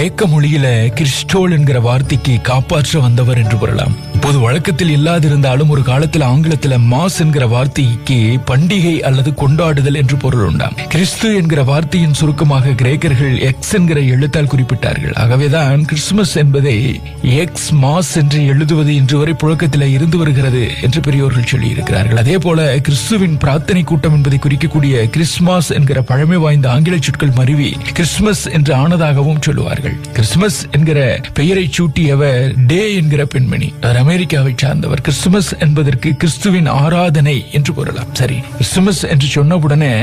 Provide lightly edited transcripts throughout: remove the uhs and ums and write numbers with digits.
கிரேக்க மொழியில கிறிஸ்டோல் என்கிற வார்த்தைக்கு காப்பாற்ற வந்தவர் என்று கூறலாம். இப்போது வழக்கத்தில் இல்லாதிருந்தாலும் ஒரு காலத்தில் ஆங்கிலத்தில் மாஸ் என்கிற வார்த்தைக்கு பண்டிகை அல்லது கொண்டாடுதல் என்று பொருள் உண்டாம். கிறிஸ்து என்கிற வார்த்தையின் சுருக்கமாக கிரேக்கர்கள் எக்ஸ் என்கிற எழுத்தால் குறிப்பிட்டார்கள். ஆகவேதான் கிறிஸ்துமஸ் என்பதை எக்ஸ் மாஸ் என்று எழுதுவது இன்று வரை புழக்கத்தில் இருந்து வருகிறது என்று பெரியோர்கள் சொல்லியிருக்கிறார்கள். அதே போல கிறிஸ்துவின் பிரார்த்தனை கூட்டம் என்பதை குறிக்கக்கூடிய கிறிஸ்துமஸ் என்கிற பழமை வாய்ந்த ஆங்கில சொற்கள் மருவி கிறிஸ்துமஸ் என்று ஆனதாகவும் சொல்லுவார்கள். கிறிஸ்துமஸ் என்கிற பெயரை சூட்டியவர் டே என்கிற பெண்மணி, அமெரிக்காவை சார்ந்தவர். கிறிஸ்துமஸ் என்பதற்கு கிறிஸ்துவின் ஆராதனை என்று கூறலாம். சரி, கிறிஸ்துமஸ் என்று சொன்னவுடனே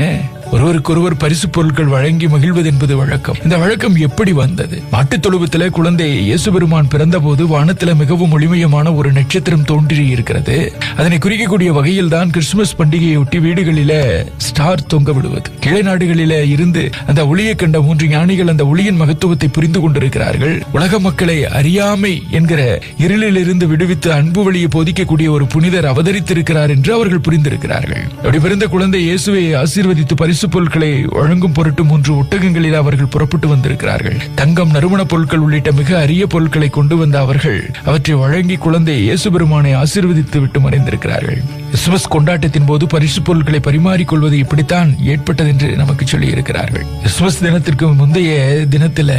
ஒருவருக்கொருவர் பரிசு பொருட்கள் வழங்கி மகிழ்வது என்பது வழக்கம். இந்த வழக்கம் எப்படி வந்தது? மாட்டுத் தொழுவத்திலே குழந்தை இயேசு பெருமான் பிறந்த போது வானத்தில மிகவும் ஒளிமயமான ஒரு நட்சத்திரம் தோன்றி இருக்கிறது. அதனை குறிக்கக்கூடிய வகையில் தான் கிறிஸ்துமஸ் பண்டிகையொட்டி வீடுகளிலே ஸ்டார் தொங்க விடுவது. கிளை நாடுகளிலே இருந்து அந்த ஒளியை கண்ட 3 ஞானிகள் அந்த ஒளியின் மகத்துவத்தை புரிந்து கொண்டிருக்கிறார்கள். உலக மக்களை அறியாமை என்கிற இருளில் இருந்து விடுவித்து அன்பு வழியை போதிக்கக்கூடிய ஒரு புனிதர் அவதரித்திருக்கிறார் என்று அவர்கள் புரிந்திருக்கிறார்கள். அப்படி பிறந்த குழந்தை இயேசுவை ஆசீர்வதித்து பரிசு பொருட்களை வழங்கும் பொருட்டு 3 ஒட்டகங்களில் அவர்கள் புறப்பட்டு வந்திருக்கிறார்கள். தங்கம், நறுமண பொருட்கள் உள்ளிட்ட மிக அரிய பொருட்களை கொண்டு வந்த அவர்கள் அவற்றை வழங்கி குழந்தை இயேசு பெருமானை ஆசீர்வதித்து விட்டு மறைந்திருக்கிறார்கள். கிறிஸ்துமஸ் கொண்டாட்டத்தின் போது பரிசு பொருட்களை பரிமாறிக்கொள்வது இப்படித்தான் ஏற்பட்டது என்று நமக்கு சொல்லி இருக்கிறார்கள். கிறிஸ்துமஸ் தினத்திற்கு முந்தைய தினத்தில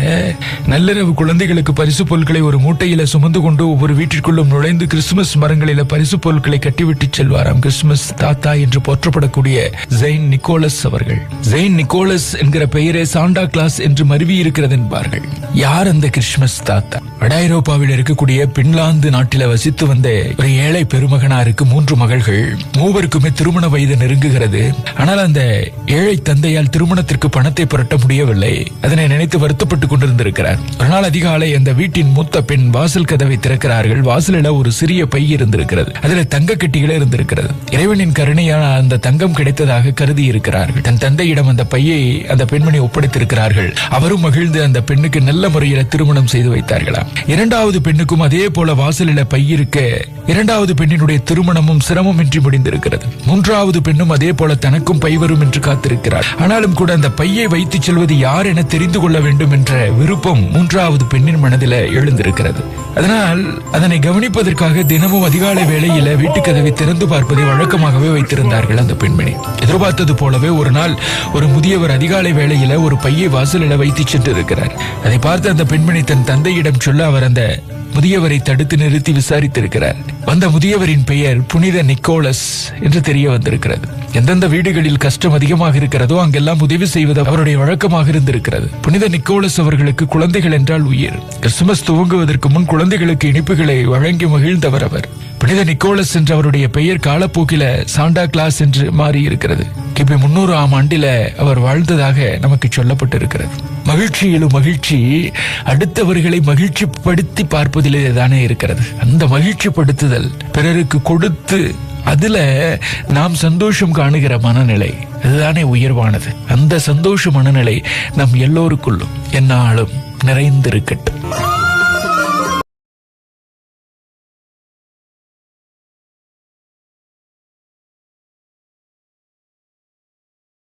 நள்ளிரவு குழந்தைகளுக்கு பரிசு பொருட்களை ஒரு மூட்டையில சுமந்து கொண்டு ஒவ்வொரு வீட்டிற்குள்ளும் நுழைந்து கிறிஸ்துமஸ் மரங்களில பரிசு பொருட்களை கட்டிவிட்டு செல்வாராம் கிறிஸ்துமஸ் தாத்தா என்று போற்றப்படக்கூடிய செயின்ட் நிக்கோலஸ் அவர்கள். செயின்ட் நிக்கோலஸ் என்கிற பெயரே சாண்டா கிளாஸ் என்று மருவி இருக்கிறது என்பார்கள். யார் அந்த கிறிஸ்துமஸ் தாத்தா? வட ஐரோப்பாவில் இருக்கக்கூடிய பின்லாந்து நாட்டில வசித்து வந்த ஒரு ஏழை பெருமகனாருக்கு 3 மகள்கள். மூவருக்குமே திருமண வயது நெருங்குகிறது. ஆனால் அந்த ஏழை தந்தையால் திருமணத்திற்கு பணத்தை புரட்ட முடியவில்லை. அதனை நினைத்து வருத்தப்பட்டுக் கொண்டிருந்திருக்கிறார். ஒரு நாள் அதிகாலை அந்த வீட்டின் மூத்த பெண் வாசல் கதவை திறக்கிறார்கள். வாசலில் ஒரு சிறிய பை இருந்திருக்கிறது. அதில் தங்க கட்டிகளே இருந்திருக்கிறது. இறைவனின் கருணையால் அந்த தங்கம் கிடைத்ததாக கருதி இருக்கிறார்கள். தன் தந்தையிடம் அந்த பையை அந்த பெண்மணி ஒப்படைத்திருக்கிறார்கள். அவரும் மகிழ்ந்து அந்த பெண்ணுக்கு நல்ல முறையில் திருமணம் செய்து வைத்தார்களாம். 2வது பெண்ணுக்கும் அதே போல வாசலில் பை இருக்க 2வது பெண்ணினுடைய திருமணமும் சிரமமின்றி முடிந்திருக்கிறது. 3வது பெண்ணும் அதே போல தனக்கும் பை வரும் என்று காத்திருக்கிறார். ஆனாலும் கூட அந்த பையை வைத்துச் செல்வது யார் என தெரிந்து கொள்ள வேண்டும் என்ற விருப்பம் 3வது பெண்ணின் மனதில் எழுந்திருக்கிறது. அதனால் அதனை கவனிப்பதற்காக தினமும் அதிகாலை வேளையில வீட்டு கதவை திறந்து பார்ப்பதை வழக்கமாகவே வைத்திருந்தார்கள் அந்த பெண்மணி. எதிர்பார்த்தது போலவே ஒரு நாள் ஒரு முதியவர் அதிகாலை வேளையில ஒரு பையை வாசலில் வைத்து சென்று இருக்கிறார். அதை பார்த்து அந்த பெண்மணி தன் தந்தையிடம் சொல்ல அவர் அந்த முதியவரை தடுத்து நிறுத்தி விசாரித்திருக்கிறார். அந்த முதியவரின் பெயர் புனித நிக்கோலஸ் என்று தெரிய வந்திருக்கிறது. எந்தெந்த வீடுகளில் கஷ்டம் அதிகமாக இருக்கிறதோ அங்கெல்லாம் உதவி செய்வது அவருடைய வழக்கமாக இருந்திருக்கிறது. புனித நிக்கோலஸ் அவர்களுக்கு குழந்தைகள் என்றால் உயிர். கிறிஸ்துமஸ் துவங்குவதற்கு முன் குழந்தைகளுக்கு இனிப்புகளை வழங்கி மகிழ்ந்தவர் அவர். புனித நிக்கோலஸ் என்ற அவருடைய பெயர் காலப்போக்கில சாண்டா கிளாஸ் என்று மாறி இருக்கிறது. கிபி 300ஆம் ஆண்டில அவர் வாழ்ந்ததாக நமக்கு சொல்லப்பட்டிருக்கிறது. மகிழ்ச்சியிலும் மகிழ்ச்சி அடுத்தவர்களை மகிழ்ச்சிப்படுத்தி பார்ப்பதிலே தானே இருக்கிறது. அந்த மகிழ்ச்சிப்படுத்துதல், பிறருக்கு கொடுத்து அதுல நாம் சந்தோஷம் காணுகிற மனநிலை, அதுதானே உயர்வானது. அந்த சந்தோஷ மனநிலை நம் எல்லோருக்குள்ளும் எந்நாளும் நிறைந்திருக்கட்டும்.